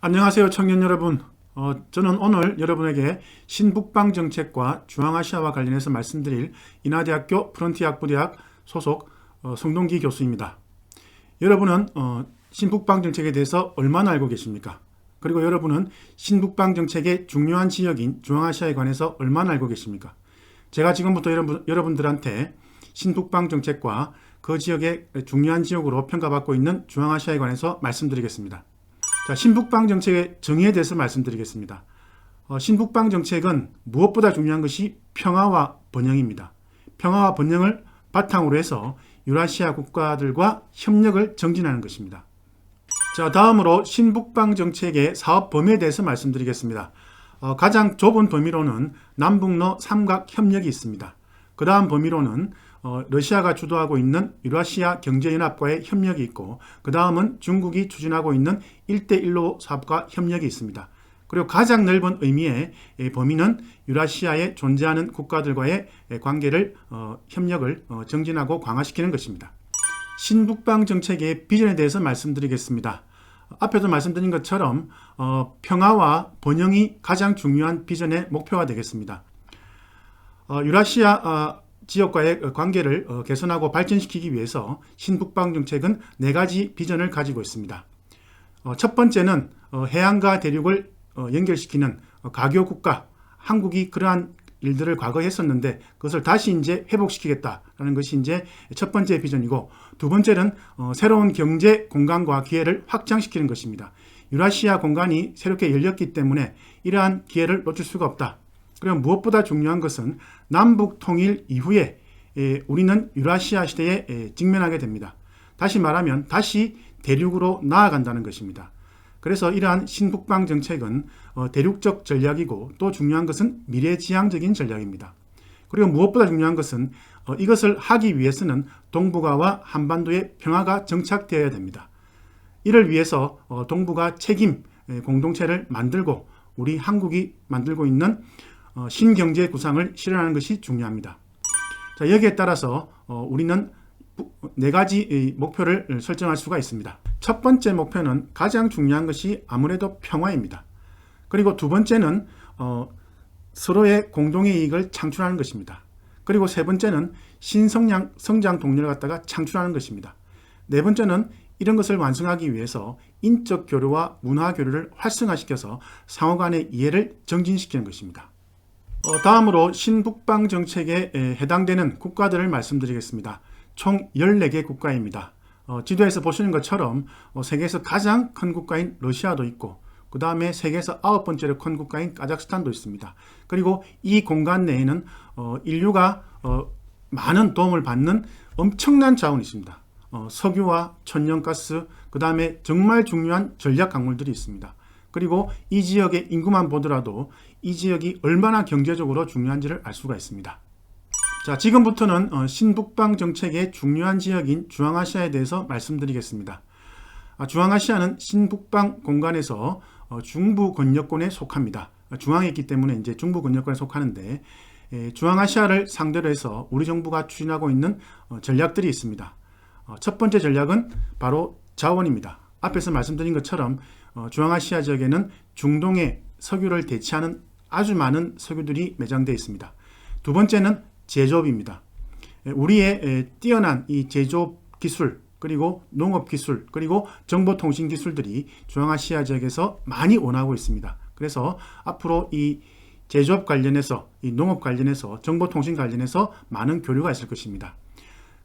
안녕하세요, 청년 여러분. 저는 오늘 여러분에게 신북방 정책과 중앙아시아와 관련해서 말씀드릴 인하대학교 프런티학부대학 소속 송동기 교수입니다. 여러분은 신북방 정책에 대해서 얼마나 알고 계십니까? 그리고 여러분은 신북방 정책의 중요한 지역인 중앙아시아에 관해서 얼마나 알고 계십니까? 제가 지금부터 여러분들한테 신북방 정책과 그 지역의 중요한 지역으로 평가받고 있는 중앙아시아에 관해서 말씀드리겠습니다. 자, 신북방 정책의 정의에 대해서 말씀드리겠습니다. 신북방 정책은 무엇보다 중요한 것이 평화와 번영입니다. 평화와 번영을 바탕으로 해서 유라시아 국가들과 협력을 정진하는 것입니다. 자, 다음으로 신북방 정책의 사업 범위에 대해서 말씀드리겠습니다. 가장 좁은 범위로는 남북러 삼각협력이 있습니다. 그 다음 범위로는 러시아가 주도하고 있는 유라시아 경제연합과의 협력이 있고, 그 다음은 중국이 추진하고 있는 1대1로 사업과 협력이 있습니다. 그리고 가장 넓은 의미의 범위는 유라시아에 존재하는 국가들과의 관계를 협력을 정진하고 강화시키는 것입니다. 신북방 정책의 비전에 대해서 말씀드리겠습니다. 앞에도 말씀드린 것처럼 평화와 번영이 가장 중요한 비전의 목표가 되겠습니다. 유라시아 지역과의 관계를 개선하고 발전시키기 위해서 신북방 정책은 4가지 비전을 가지고 있습니다. 첫 번째는 해안과 대륙을 연결시키는 가교 국가, 한국이 그러한 일들을 과거에 했었는데 그것을 다시 이제 회복시키겠다라는 것이 이제 첫 번째 비전이고, 두 번째는 새로운 경제 공간과 기회를 확장시키는 것입니다. 유라시아 공간이 새롭게 열렸기 때문에 이러한 기회를 놓칠 수가 없다. 그리고 무엇보다 중요한 것은 남북 통일 이후에 우리는 유라시아 시대에 직면하게 됩니다. 다시 말하면 다시 대륙으로 나아간다는 것입니다. 그래서 이러한 신북방 정책은 대륙적 전략이고, 또 중요한 것은 미래지향적인 전략입니다. 그리고 무엇보다 중요한 것은 이것을 하기 위해서는 동북아와 한반도의 평화가 정착되어야 됩니다. 이를 위해서 동북아 책임 공동체를 만들고 우리 한국이 만들고 있는 신경제 구상을 실현하는 것이 중요합니다. 자, 여기에 따라서 우리는 4가지 목표를 설정할 수가 있습니다. 첫 번째 목표는 가장 중요한 것이 아무래도 평화입니다. 그리고 두 번째는 서로의 공동의 이익을 창출하는 것입니다. 그리고 세 번째는 성장 동력을 갖다가 창출하는 것입니다. 네 번째는 이런 것을 완성하기 위해서 인적 교류와 문화 교류를 활성화시켜서 상호 간의 이해를 정진시키는 것입니다. 다음으로 신북방 정책에 해당되는 국가들을 말씀드리겠습니다. 총 14개 국가입니다. 지도에서 보시는 것처럼 세계에서 가장 큰 국가인 러시아도 있고, 그 다음에 세계에서 9번째로 큰 국가인 카자흐스탄도 있습니다. 그리고 이 공간 내에는 인류가 많은 도움을 받는 엄청난 자원이 있습니다. 석유와 천연가스, 그 다음에 정말 중요한 전략 강물들이 있습니다. 그리고 이 지역의 인구만 보더라도 이 지역이 얼마나 경제적으로 중요한지를 알 수가 있습니다. 자, 지금부터는 신북방 정책의 중요한 지역인 중앙아시아에 대해서 말씀드리겠습니다. 중앙아시아는 신북방 공간에서 중부 권역권에 속합니다. 중앙에 있기 때문에 이제 중부 권역권에 속하는데, 중앙아시아를 상대로 해서 우리 정부가 추진하고 있는 전략들이 있습니다. 첫 번째 전략은 바로 자원입니다. 앞에서 말씀드린 것처럼 중앙아시아 지역에는 중동의 석유를 대체하는 아주 많은 석유들이 매장되어 있습니다. 두 번째는 제조업입니다. 우리의 뛰어난 이 제조업 기술, 그리고 농업 기술, 그리고 정보통신 기술들이 중앙아시아 지역에서 많이 원하고 있습니다. 그래서 앞으로 이 제조업 관련해서, 이 농업 관련해서, 정보통신 관련해서 많은 교류가 있을 것입니다.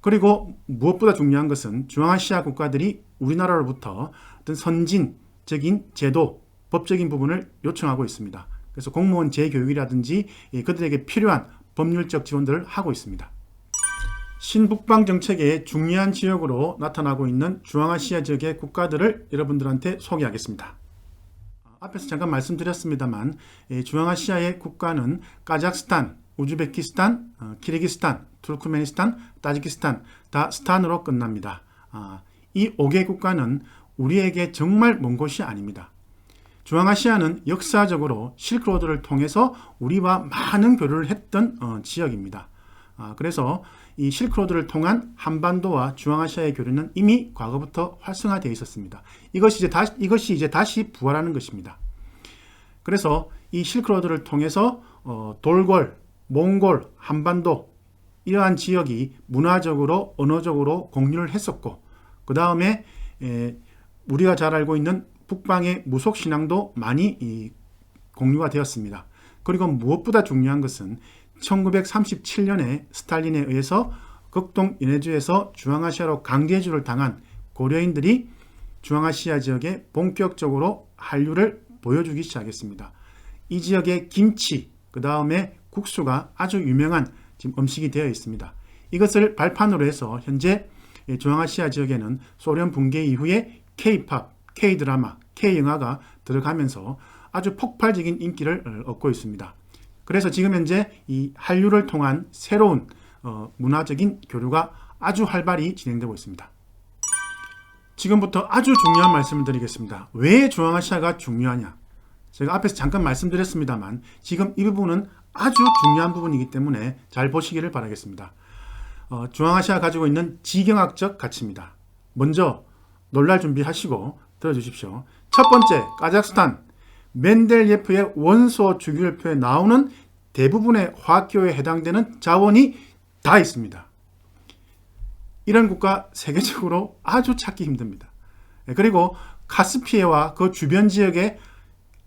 그리고 무엇보다 중요한 것은 중앙아시아 국가들이 우리나라로부터 어떤 선진적인 제도, 법적인 부분을 요청하고 있습니다. 그래서 공무원 재교육이라든지 그들에게 필요한 법률적 지원들을 하고 있습니다. 신북방 정책의 중요한 지역으로 나타나고 있는 중앙아시아 지역의 국가들을 여러분들한테 소개하겠습니다. 앞에서 잠깐 말씀드렸습니다만 중앙아시아의 국가는 카자흐스탄, 우즈베키스탄, 키르기스탄, 투르크메니스탄, 타지키스탄, 다 스탄으로 끝납니다. 이 5개 국가는 우리에게 정말 먼 곳이 아닙니다. 중앙아시아는 역사적으로 실크로드를 통해서 우리와 많은 교류를 했던 지역입니다. 그래서 이 실크로드를 통한 한반도와 중앙아시아의 교류는 이미 과거부터 활성화되어 있었습니다. 이것이 이제 다시 부활하는 것입니다. 그래서 이 실크로드를 통해서 돌골, 몽골, 한반도 이러한 지역이 문화적으로, 언어적으로 공유를 했었고, 그 다음에 우리가 잘 알고 있는 북방의 무속신앙도 많이 공유가 되었습니다. 그리고 무엇보다 중요한 것은 1937년에 스탈린에 의해서 극동 인해주에서 중앙아시아로 강제주를 당한 고려인들이 중앙아시아 지역에 본격적으로 한류를 보여주기 시작했습니다. 이 지역의 김치, 그 다음에 국수가 아주 유명한 지금 음식이 되어 있습니다. 이것을 발판으로 해서 현재 중앙아시아 지역에는 소련 붕괴 이후에 K-팝, K-드라마, K-영화가 들어가면서 아주 폭발적인 인기를 얻고 있습니다. 그래서 지금 현재 이 한류를 통한 새로운 문화적인 교류가 아주 활발히 진행되고 있습니다. 지금부터 아주 중요한 말씀을 드리겠습니다. 왜 중앙아시아가 중요하냐? 제가 앞에서 잠깐 말씀드렸습니다만 지금 이 부분은 아주 중요한 부분이기 때문에 잘 보시기를 바라겠습니다. 중앙아시아가 가지고 있는 지경학적 가치입니다. 먼저 놀랄 준비하시고 들어주십시오. 첫 번째, 카자흐스탄. 멘델예프의 원소 주기율표에 나오는 대부분의 화학기호에 해당되는 자원이 다 있습니다. 이런 국가 세계적으로 아주 찾기 힘듭니다. 그리고 카스피해와 그 주변 지역에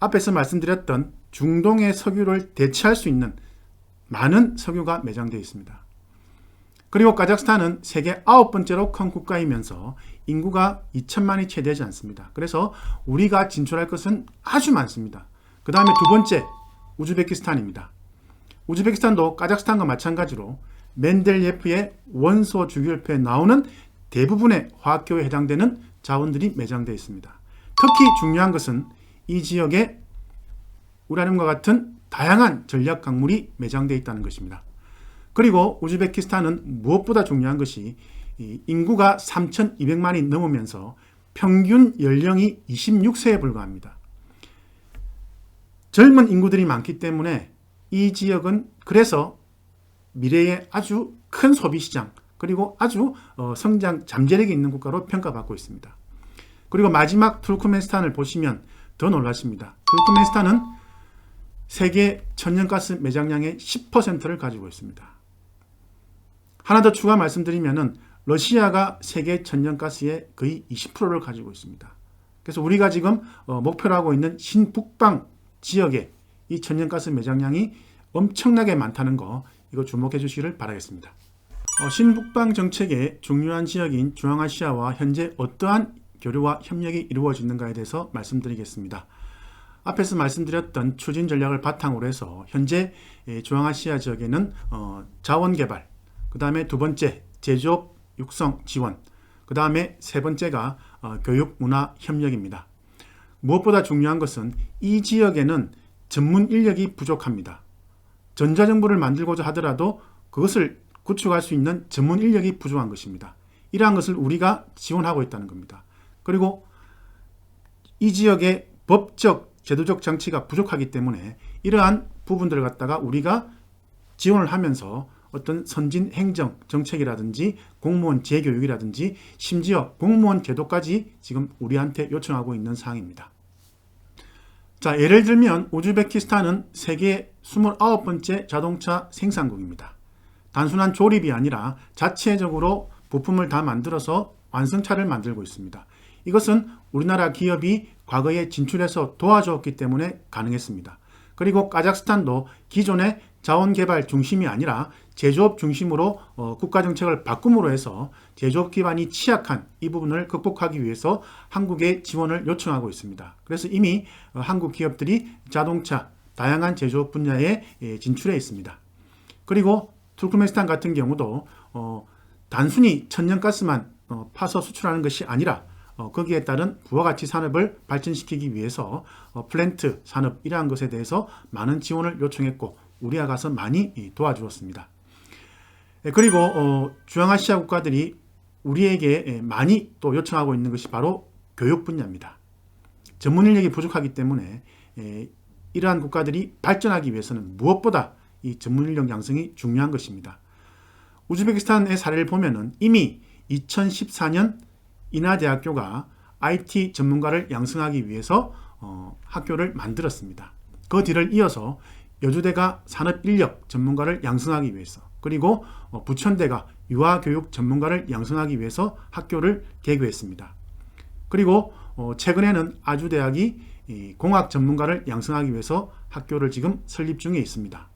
앞에서 말씀드렸던 중동의 석유를 대체할 수 있는 많은 석유가 매장되어 있습니다. 그리고 카자흐스탄은 세계 9번째로 큰 국가이면서 인구가 2천만이 채 되지 않습니다. 그래서 우리가 진출할 것은 아주 많습니다. 그 다음에 두 번째, 우즈베키스탄입니다. 우즈베키스탄도 카자흐스탄과 마찬가지로 멘델예프의 원소 주기율표에 나오는 대부분의 화학기호에 해당되는 자원들이 매장되어 있습니다. 특히 중요한 것은 이 지역에 우라늄과 같은 다양한 전략 광물이 매장되어 있다는 것입니다. 그리고 우즈베키스탄은 무엇보다 중요한 것이 인구가 3,200만이 넘으면서 평균 연령이 26세에 불과합니다. 젊은 인구들이 많기 때문에 이 지역은 그래서 미래에 아주 큰 소비시장 그리고 아주 성장 잠재력이 있는 국가로 평가받고 있습니다. 그리고 마지막 투르크멘스탄을 보시면 더 놀라십니다. 투르크멘스탄은 세계 천연가스 매장량의 10%를 가지고 있습니다. 하나 더 추가 말씀드리면은 러시아가 세계 천연가스의 거의 20%를 가지고 있습니다. 그래서 우리가 지금 목표로 하고 있는 신북방 지역에 이 천연가스 매장량이 엄청나게 많다는 거 이거 주목해 주시기를 바라겠습니다. 신북방 정책의 중요한 지역인 중앙아시아와 현재 어떠한 교류와 협력이 이루어지는가에 대해서 말씀드리겠습니다. 앞에서 말씀드렸던 추진 전략을 바탕으로 해서 현재 중앙아시아 지역에는 자원개발, 그 다음에 두 번째 제조업 육성 지원, 그 다음에 세 번째가 교육 문화 협력입니다. 무엇보다 중요한 것은 이 지역에는 전문 인력이 부족합니다. 전자정부를 만들고자 하더라도 그것을 구축할 수 있는 전문 인력이 부족한 것입니다. 이러한 것을 우리가 지원하고 있다는 겁니다. 그리고 이 지역의 법적, 제도적 장치가 부족하기 때문에 이러한 부분들을 갖다가 우리가 지원을 하면서 어떤 선진 행정 정책이라든지 공무원 재교육이라든지 심지어 공무원 제도까지 지금 우리한테 요청하고 있는 사항입니다. 자, 예를 들면 우즈베키스탄은 세계 29번째 자동차 생산국입니다. 단순한 조립이 아니라 자체적으로 부품을 다 만들어서 완성차를 만들고 있습니다. 이것은 우리나라 기업이 과거에 진출해서 도와주었기 때문에 가능했습니다. 그리고 카자흐스탄도 기존의 자원개발 중심이 아니라 제조업 중심으로 국가정책을 바꿈으로 해서 제조업 기반이 취약한 이 부분을 극복하기 위해서 한국의 지원을 요청하고 있습니다. 그래서 이미 한국 기업들이 자동차, 다양한 제조업 분야에 진출해 있습니다. 그리고 투르크메니스탄 같은 경우도 단순히 천연가스만 파서 수출하는 것이 아니라 거기에 따른 부가가치 산업을 발전시키기 위해서 플랜트 산업 이러한 것에 대해서 많은 지원을 요청했고 우리가 가서 많이 도와주었습니다. 그리고 중앙아시아 국가들이 우리에게 많이 또 요청하고 있는 것이 바로 교육 분야입니다. 전문 인력이 부족하기 때문에 이러한 국가들이 발전하기 위해서는 무엇보다 이 전문 인력 양성이 중요한 것입니다. 우즈베키스탄의 사례를 보면은 이미 2014년 인하대학교가 IT 전문가를 양성하기 위해서 학교를 만들었습니다. 그 뒤를 이어서 여주대가 산업인력 전문가를 양성하기 위해서, 그리고 부천대가 유아교육 전문가를 양성하기 위해서 학교를 개교했습니다. 그리고 최근에는 아주대학이 공학 전문가를 양성하기 위해서 학교를 지금 설립 중에 있습니다.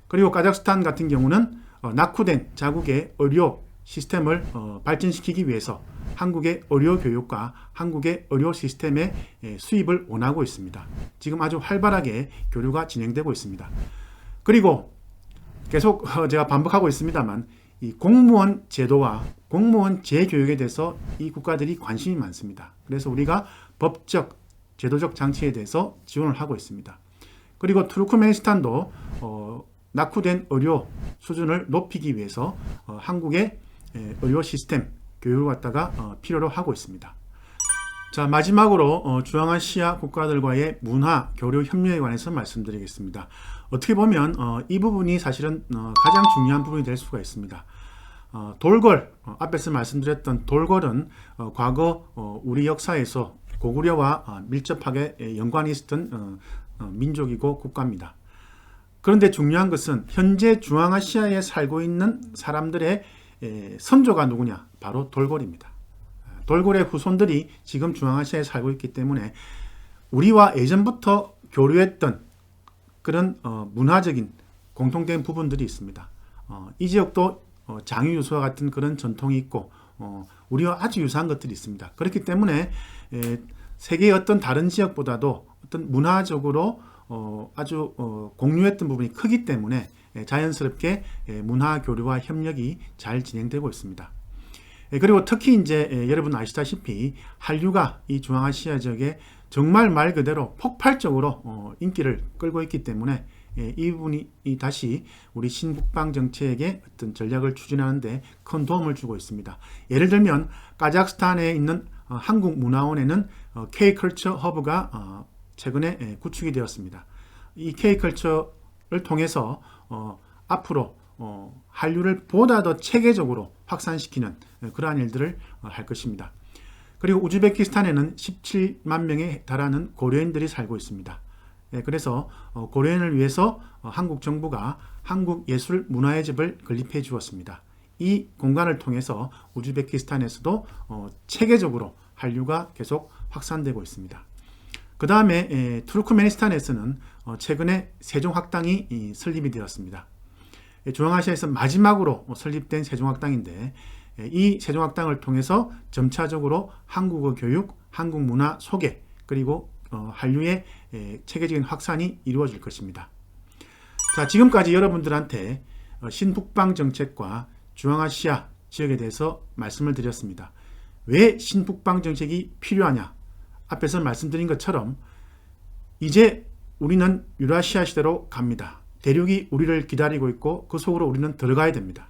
그리고 카자흐스탄 같은 경우는 낙후된 자국의 의료 시스템을 발전시키기 위해서 한국의 의료 교육과 한국의 의료 시스템의 수입을 원하고 있습니다. 지금 아주 활발하게 교류가 진행되고 있습니다. 그리고 계속 제가 반복하고 있습니다만, 이 공무원 제도와 공무원 재교육에 대해서 이 국가들이 관심이 많습니다. 그래서 우리가 법적, 제도적 장치에 대해서 지원을 하고 있습니다. 그리고 투르크메니스탄도 낙후된 의료 수준을 높이기 위해서 한국의 의료 시스템 교육을 갖다가 필요로 하고 있습니다. 자, 마지막으로 중앙아시아 국가들과의 문화 교류 협력에 관해서 말씀드리겠습니다. 어떻게 보면 이 부분이 사실은 가장 중요한 부분이 될 수가 있습니다. 돌궐, 앞에서 말씀드렸던 돌궐은 과거 우리 역사에서 고구려와 밀접하게 연관이 있었던 민족이고 국가입니다. 그런데 중요한 것은 현재 중앙아시아에 살고 있는 사람들의 선조가 누구냐? 바로 돌궐입니다. 돌궐의 후손들이 지금 중앙아시아에 살고 있기 때문에 우리와 예전부터 교류했던 그런 문화적인 공통된 부분들이 있습니다. 이 지역도 장유유서와 같은 그런 전통이 있고 우리와 아주 유사한 것들이 있습니다. 그렇기 때문에 세계의 어떤 다른 지역보다도 어떤 문화적으로 아주 공유했던 부분이 크기 때문에 자연스럽게 문화 교류와 협력이 잘 진행되고 있습니다. 그리고 특히 이제 여러분 아시다시피 한류가 이 중앙아시아 지역에 정말 말 그대로 폭발적으로 인기를 끌고 있기 때문에 이 부분이 다시 우리 신북방 정책의 어떤 전략을 추진하는데 큰 도움을 주고 있습니다. 예를 들면 카자흐스탄에 있는 한국문화원에는 K컬처 허브가 최근에 구축이 되었습니다. 이 K컬처를 통해서 앞으로 한류를 보다 더 체계적으로 확산시키는 그러한 일들을 할 것입니다. 그리고 우즈베키스탄에는 17만 명에 달하는 고려인들이 살고 있습니다. 그래서 고려인을 위해서 한국 정부가 한국예술문화의 집을 건립해 주었습니다. 이 공간을 통해서 우즈베키스탄에서도 체계적으로 한류가 계속 확산되고 있습니다. 그 다음에 투르크메니스탄에서는 최근에 세종학당이 설립이 되었습니다. 중앙아시아에서 마지막으로 설립된 세종학당인데 이 세종학당을 통해서 점차적으로 한국어 교육, 한국 문화 소개, 그리고 한류의 체계적인 확산이 이루어질 것입니다. 자, 지금까지 여러분들한테 신북방 정책과 중앙아시아 지역에 대해서 말씀을 드렸습니다. 왜 신북방 정책이 필요하냐? 앞에서 말씀드린 것처럼 이제 우리는 유라시아 시대로 갑니다. 대륙이 우리를 기다리고 있고 그 속으로 우리는 들어가야 됩니다.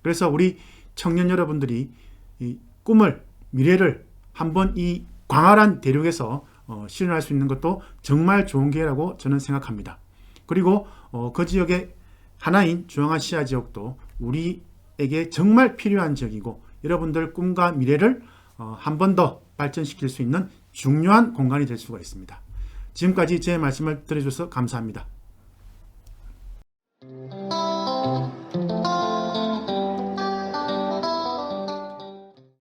그래서 우리 청년 여러분들이 이 꿈을, 미래를 한번 이 광활한 대륙에서 실현할 수 있는 것도 정말 좋은 기회라고 저는 생각합니다. 그리고 그 지역의 하나인 중앙아시아 지역도 우리에게 정말 필요한 지역이고 여러분들 꿈과 미래를 한 번 더 발전시킬 수 있는 중요한 공간이 될 수가 있습니다. 지금까지 제 말씀을 들어주셔서 감사합니다.